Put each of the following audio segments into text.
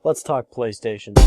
Let's talk PlayStation.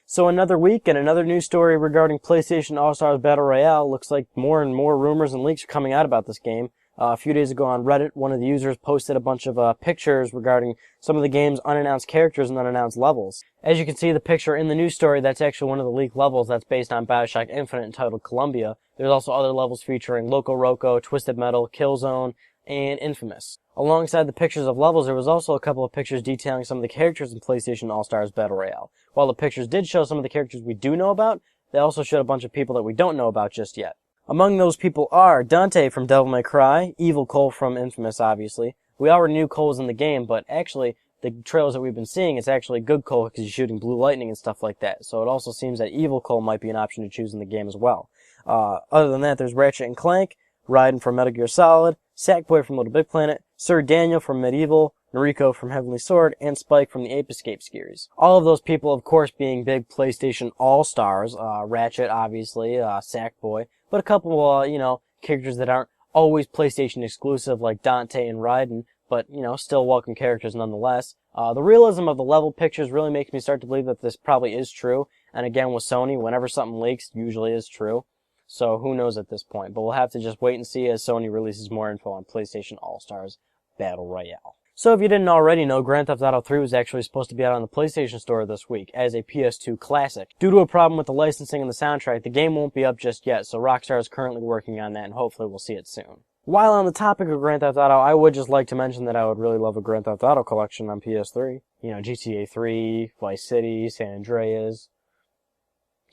So another week and another news story regarding PlayStation All-Stars Battle Royale. Looks like more and more rumors and leaks are coming out about this game. A few days ago on Reddit, one of the users posted a bunch of pictures regarding some of the game's unannounced characters and unannounced levels. As you can see, the picture in the news story, that's actually one of the leaked levels that's based on BioShock Infinite entitled Columbia. There's also other levels featuring Loco Roco, Twisted Metal, Killzone, and Infamous. Alongside the pictures of levels, there was also a couple of pictures detailing some of the characters in PlayStation All-Stars Battle Royale. While the pictures did show some of the characters we do know about, they also showed a bunch of people that we don't know about just yet. Among those people are Dante from Devil May Cry, Evil Cole from Infamous, obviously. We already knew Cole's in the game, but actually, the trailers that we've been seeing, it's actually good Cole because he's shooting blue lightning and stuff like that. So it also seems that Evil Cole might be an option to choose in the game as well. Other than that, there's Ratchet and Clank, Raiden from Metal Gear Solid, Sackboy from LittleBigPlanet, Sir Daniel from Medieval, Noriko from Heavenly Sword, and Spike from the Ape Escape series. All of those people, of course, being big PlayStation All-Stars. Ratchet, obviously, Sackboy, but a couple, characters that aren't always PlayStation exclusive, like Dante and Raiden, but, still welcome characters nonetheless. The realism of the level pictures really makes me start to believe that this probably is true. And again, with Sony, whenever something leaks, it usually is true. So who knows at this point, but we'll have to just wait and see as Sony releases more info on PlayStation All-Stars Battle Royale. So if you didn't already know, Grand Theft Auto 3 was actually supposed to be out on the PlayStation Store this week as a PS2 classic. Due to a problem with the licensing and the soundtrack, the game won't be up just yet, so Rockstar is currently working on that and hopefully we'll see it soon. While on the topic of Grand Theft Auto, I would just like to mention that I would really love a Grand Theft Auto collection on PS3. GTA 3, Vice City, San Andreas,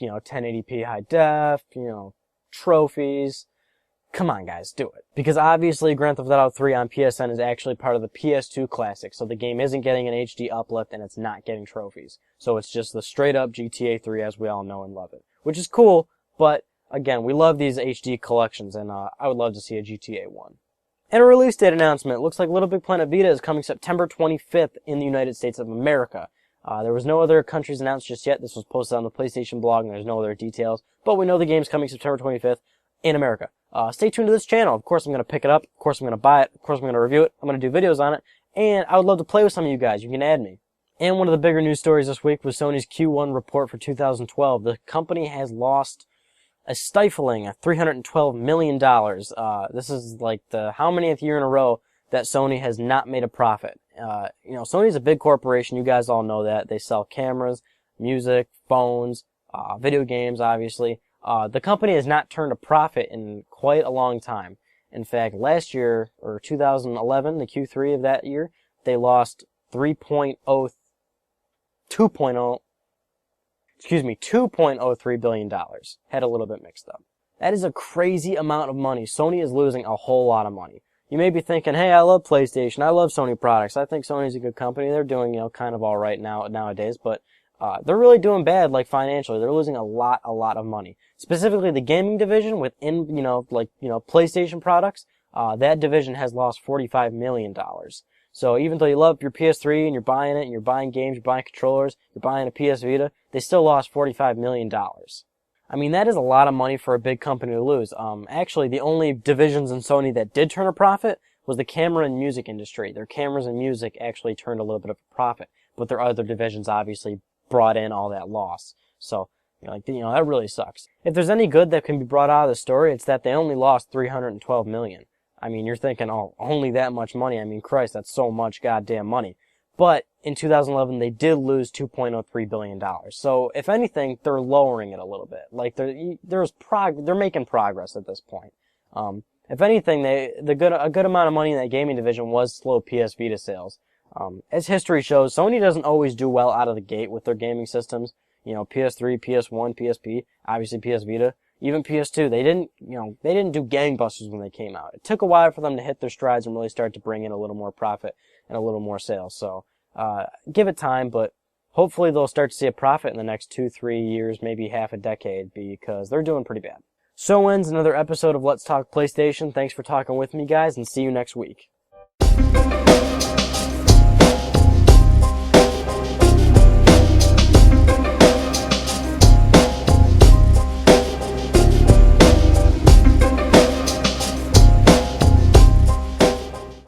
1080p high def, trophies. Come on, guys, do it. Because obviously Grand Theft Auto 3 on PSN is actually part of the PS2 Classic, so the game isn't getting an HD uplift and it's not getting trophies. So it's just the straight-up GTA 3 as we all know and love it. Which is cool, but again, we love these HD collections, and I would love to see a GTA 1. And a release date announcement. Looks like LittleBigPlanet Vita is coming September 25th in the United States of America. There was no other countries announced just yet. This was posted on the PlayStation blog, and there's no other details. But we know the game's coming September 25th in America. Stay tuned to this channel. Of course, I'm going to pick it up. Of course, I'm going to buy it. Of course, I'm going to review it. I'm going to do videos on it. And I would love to play with some of you guys. You can add me. And one of the bigger news stories this week was Sony's Q1 report for 2012. The company has lost a stifling $312 million. This is like the how manyth year in a row that Sony has not made a profit. Sony's a big corporation. You guys all know that. They sell cameras, music, phones, video games, obviously. The company has not turned a profit in quite a long time. In fact, last year, or 2011, the Q3 of that year, they lost $2.03 billion. Had a little bit mixed up. That is a crazy amount of money. Sony is losing a whole lot of money. You may be thinking, hey, I love PlayStation. I love Sony products. I think Sony's a good company. They're doing, kind of all right nowadays, but they're really doing bad, like financially. They're losing a lot of money. Specifically, the gaming division within, PlayStation products, that division has lost $45 million. So even though you love your PS3 and you're buying it and you're buying games, you're buying controllers, you're buying a PS Vita, they still lost $45 million. I mean, that is a lot of money for a big company to lose. Actually, the only divisions in Sony that did turn a profit was the camera and music industry. Their cameras and music actually turned a little bit of a profit, but their other divisions obviously brought in all that loss. So, that really sucks. If there's any good that can be brought out of the story, it's that they only lost $312 million. I mean, you're thinking, oh, only that much money. I mean, Christ, that's so much goddamn money. But in 2011, they did lose $2.03 billion. So, if anything, they're lowering it a little bit. Like, they're making progress at this point. If anything, a good amount of money in that gaming division was slow PS Vita sales. As history shows, Sony doesn't always do well out of the gate with their gaming systems. PS3, PS1, PSP, obviously PS Vita, even PS2. They didn't do gangbusters when they came out. It took a while for them to hit their strides and really start to bring in a little more profit and a little more sales. So, give it time, but hopefully they'll start to see a profit in the next 2-3 years, maybe half a decade, because they're doing pretty bad. So ends another episode of Let's Talk PlayStation. Thanks for talking with me, guys, and see you next week.